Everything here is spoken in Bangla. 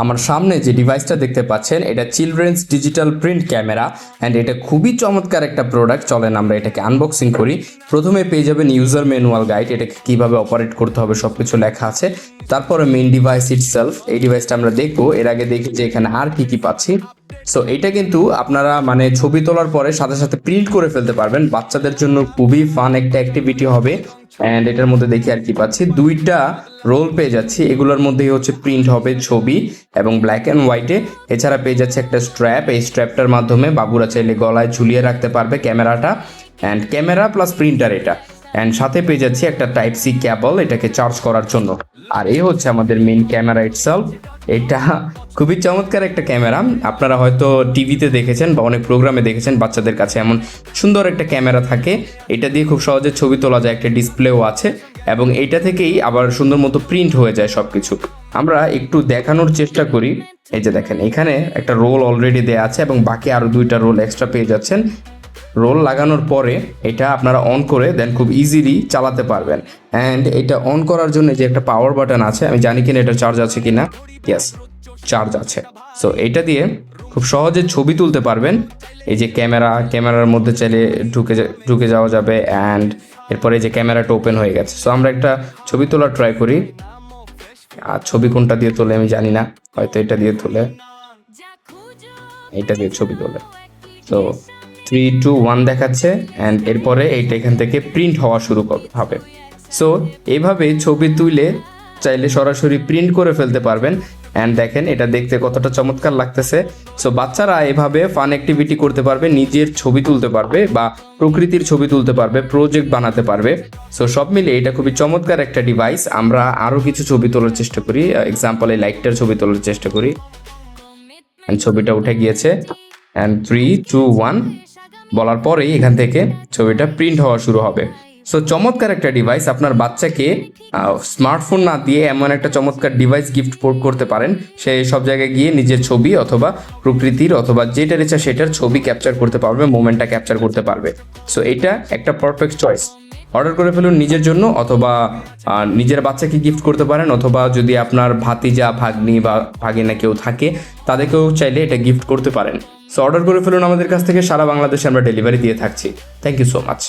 আমার সামনে যে ডিভাইসটা দেখতে পাচ্ছেন এটা children's digital print camera and এটা খুবই চমৎকার একটা প্রোডাক্ট। চলেন আমরা এটাকে আনবক্সিং করি। প্রথমে পেয়ে যাবেন ইউজার ম্যানুয়াল গাইড, এটাকে কীভাবে অপারেট করতে হবে সব কিছু লেখা আছে। তারপরে মেইন ডিভাইস ইটসেলফ, এই ডিভাইসটা আমরা দেখবো। এর আগে দেখি যে এখানে আর কি পাচ্ছি। সো এটা কিন্তু আপনারা ছবি তোলার পরে সাথে সাথে প্রিন্ট করে ফেলতে পারবেন। বাচ্চাদের জন্য খুবই ফান একটা অ্যাক্টিভিটি হবে। অ্যান্ড এটার মধ্যে দেখি আর কি পাচ্ছি, দুইটা রোল পেয়ে যাচ্ছি। এগুলোর মধ্যেই হচ্ছে প্রিন্ট হবে ছবি এবং ব্ল্যাক অ্যান্ড হোয়াইটে। এছাড়া পেয়ে যাচ্ছে একটা স্ট্র্যাপ, এই স্ট্র্যাপটার মাধ্যমে বাবুরা চাইলে গলায় ঝুলিয়ে রাখতে পারবে ক্যামেরাটা। অ্যান্ড ক্যামেরা প্লাস প্রিন্টার এটা। অ্যান্ড সাথে পেয়ে যাচ্ছি একটা টাইপ সি ক্যাবল এটাকে চার্জ করার জন্য। আর এই হচ্ছে আমাদের মেইন ক্যামেরা ইটসেলফ। এটা খুবই চমৎকার একটা ক্যামেরা। আপনারা হয়তো টিভিতে দেখেছেন বা অনেক প্রোগ্রামে দেখেছেন বাচ্চাদের কাছে এমন সুন্দর একটা ক্যামেরা থাকে। এটা দিয়ে খুব সহজে ছবি তোলা যায়, একটা ডিসপ্লেও আছে এবং এইটা থেকেই আবার সুন্দর মতো প্রিন্ট হয়ে যায় সব কিছু। আমরা একটু দেখানোর চেষ্টা করি। এই যে দেখেন, এখানে একটা রোল অলরেডি দেওয়া আছে এবং বাকি আরও দুইটা রোল এক্সট্রা পেয়ে যাচ্ছেন। রোল লাগানোর পরে এটা আপনারা অন করে দেন খুব ইজিলি চালাতে পারবেন। অ্যান্ড এটা অন করার জন্য যে একটা পাওয়ার বাটন আছে, আমি জানি কিনা এটা চার্জ আছে কিনা। ইয়েস, চার্জ আছে। সো এইটা দিয়ে খুব সহজে ছবি তুলতে পারবেন। এই যে ক্যামেরার মধ্যে চাইলে ঢুকে যাওয়া যাবে। অ্যান্ড এরপরে যে ক্যামেরাটা ওপেন হয়ে গেছে। সো আমরা একটা ছবি তোলার ট্রাই করি। আর ছবি কোনটা দিয়ে তোলে আমি জানি না, হয়তো এটা দিয়ে তোলে, এটা দিয়ে ছবি তোলে। তো 3, 2, 1 দেখাচ্ছে অ্যান্ড এরপরে এইটা এখান থেকে প্রিন্ট হওয়া শুরু হবে। সো এইভাবে ছবি তুলে চাইলে সরাসরি প্রিন্ট করে ফেলতে পারবেন। অ্যান্ড দেখেন এটা দেখতে কতটা চমৎকার লাগতেছে। সো বাচ্চারা এভাবে ফান অ্যাক্টিভিটি করতে পারবে, নিজের ছবি তুলতে পারবে বা প্রকৃতির ছবি তুলতে পারবে, প্রজেক্ট বানাতে পারবে। সো সব মিলে এটা খুবই চমৎকার একটা ডিভাইস। আমরা আরও কিছু ছবি তোলার চেষ্টা করি। এক্সাম্পল এই লাইটটার ছবি তোলার চেষ্টা করি। অ্যান্ড ছবিটা উঠে গিয়েছে। অ্যান্ড 3, 2, 1 বলার পরেই এখান থেকে ছবিটা প্রিন্ট হওয়া শুরু হবে। সো চমৎকার একটা ডিভাইস। আপনার বাচ্চাকে স্মার্টফোন না দিয়ে এমন একটা চমৎকার ডিভাইস গিফট করতে পারেন। সে সব জায়গায় গিয়ে নিজের ছবি অথবা প্রকৃতির অথবা যেটার ইচ্ছা সেটার ছবি ক্যাপচার করতে পারবে, মোমেন্টটা ক্যাপচার করতে পারবে। সো এটা একটা পারফেক্ট চয়েস। অর্ডার করে ফেলুন নিজের জন্য অথবা নিজের বাচ্চাকে গিফট করতে পারেন, অথবা যদি আপনার ভাতিজা, ভাগ্নি বা ভাগিনা কেউ থাকে তাদেরকেও চাইলে এটা গিফট করতে পারেন। সো অর্ডার করে ফেলুন আমাদের কাছ থেকে। সারা বাংলাদেশে আমরা ডেলিভারি দিয়ে থাকছি। Thank you so much.